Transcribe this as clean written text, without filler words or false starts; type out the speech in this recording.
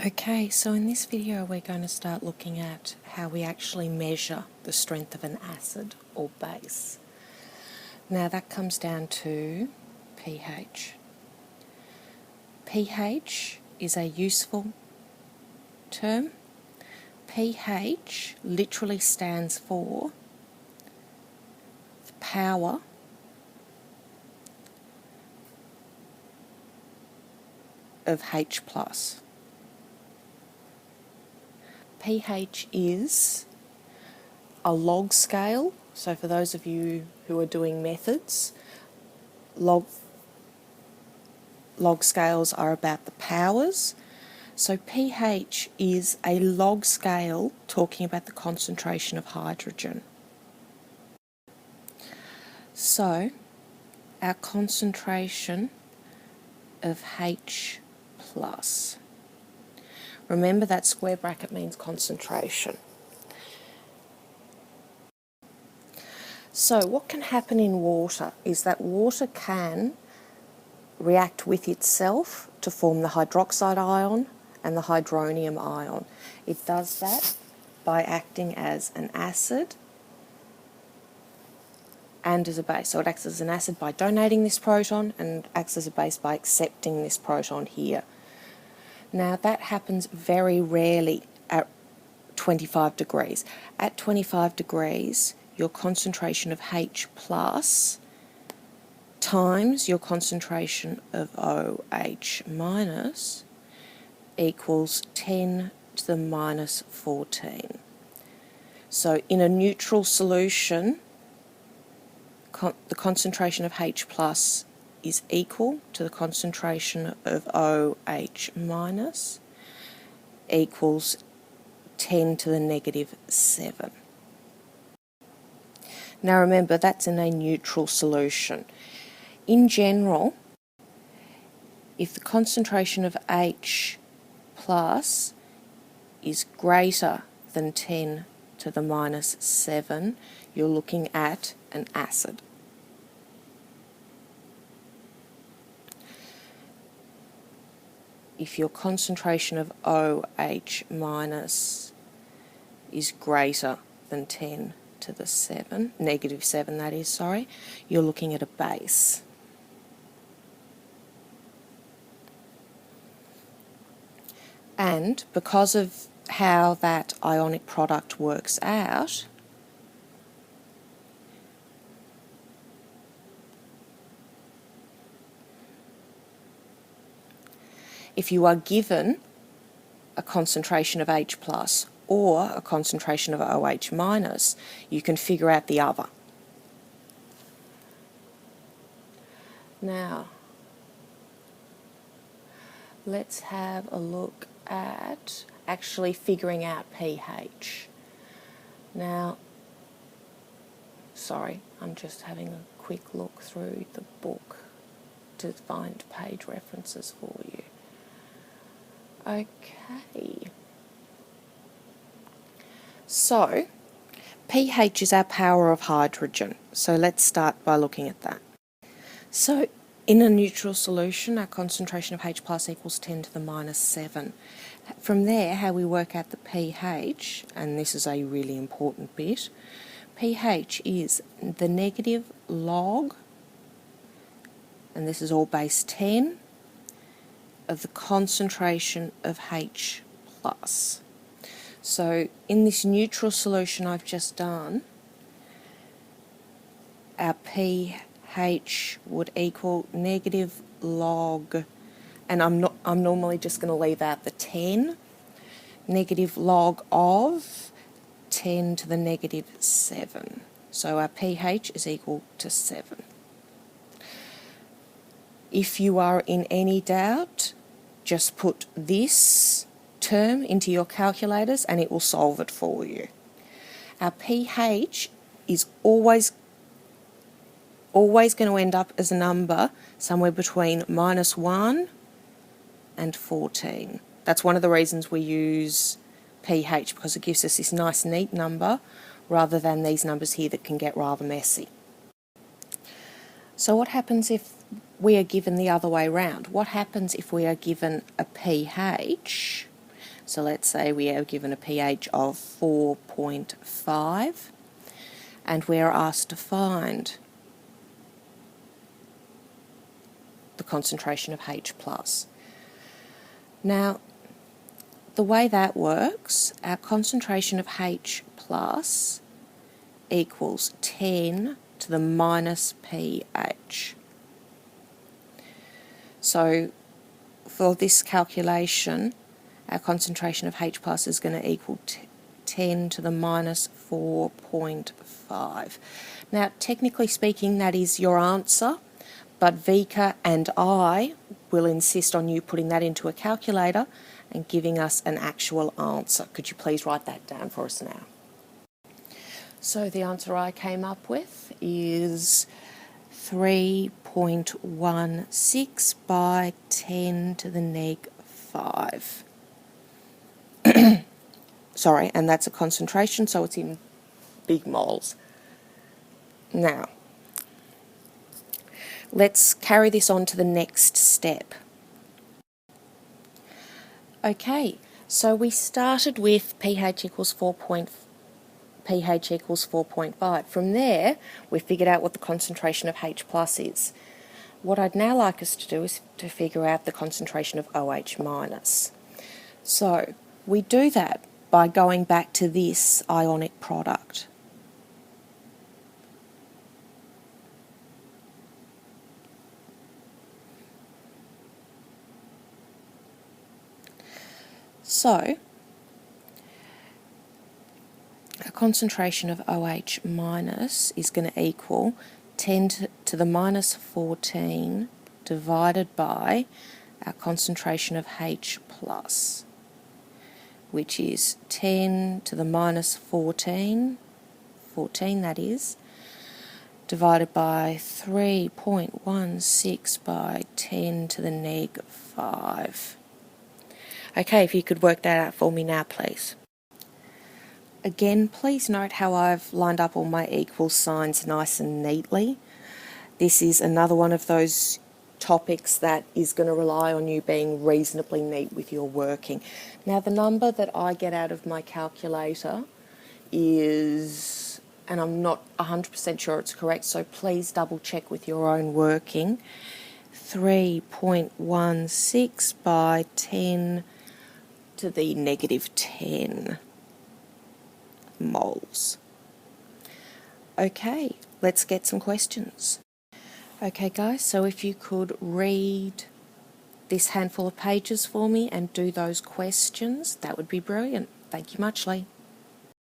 Okay, so in this video we're going to start looking at how we actually measure the strength of an acid or base. Now that comes down to pH. pH is a useful term. pH literally stands for the power of H+. pH is a log scale, so for those of you who are doing methods, log scales are about the powers. So pH is a log scale talking about the concentration of hydrogen. So our concentration of H+. Remember that square bracket means concentration. So what can happen in water is that water can react with itself to form the hydroxide ion and the hydronium ion. It does that by acting as an acid and as a base. So it acts as an acid by donating this proton and acts as a base by accepting this proton here. Now that happens very rarely at 25 degrees. At 25 degrees, your concentration of H plus times your concentration of OH minus equals 10 to the minus 14. So in a neutral solution, the concentration of H plus is equal to the concentration of OH minus equals 10 to the negative 7. Now remember, that's in a neutral solution. In general, if the concentration of H plus is greater than 10 to the minus 7, you're looking at an acid. If your concentration of OH minus is greater than 10 to the negative 7 that is, you're looking at a base. And because of how that ionic product works out, if you are given a concentration of H plus or a concentration of OH minus, you can figure out the other. Now, let's have a look at actually figuring out pH. Now, sorry, I'm just having a quick look through the book to find page references for you. Okay. So, pH is our power of hydrogen. So let's start by looking at that. So, in a neutral solution, our concentration of H plus equals 10 to the minus 7. From there, how we work out the pH, and this is a really important bit, pH is the negative log, and this is all base 10, of the concentration of H plus. So in this neutral solution I've just done, our pH would equal negative log, and I'm normally just going to leave out the 10, negative log of 10 to the negative 7. So our pH is equal to 7. If you are in any doubt, just put this term into your calculators and it will solve it for you. Our pH is always going to end up as a number somewhere between -1 and 14. That's one of the reasons we use pH, because it gives us this nice neat number rather than these numbers here that can get rather messy. So what happens if we are given the other way round? What happens if we are given a pH So let's say we are given a pH of 4.5 and we're asked to find the concentration of H+. Now, the way that works, our concentration of H+ equals 10 to the minus pH. So for this calculation, our concentration of H+ is going to equal 10 to the minus 4.5. Now, technically speaking, that is your answer, but Vika and I will insist on you putting that into a calculator and giving us an actual answer. Could you please write that down for us now? So the answer I came up with is 3.16 by 10 to the neg 5. Sorry, and that's a concentration, so it's in big moles. Now, let's carry this on to the next step. Okay, so we started with pH equals 4.5. From there, we figured out what the concentration of H+ is. What I'd now like us to do is to figure out the concentration of OH-. So, we do that by going back to this ionic product. So, our concentration of OH- is going to equal 10 to the minus 14 divided by our concentration of H+, which is 10 to the minus 14 that is, divided by 3.16 by 10 to the neg 5. Okay, if you could work that out for me now, please. Again, please note how I've lined up all my equal signs nice and neatly. This is another one of those topics that is going to rely on you being reasonably neat with your working. Now, the number that I get out of my calculator is, and I'm not 100% sure it's correct, so please double check with your own working, 3.16 by 10 to the negative 10 moles. Okay, let's get some questions. Okay guys, so if you could read this handful of pages for me and do those questions, that would be brilliant. Thank you muchly.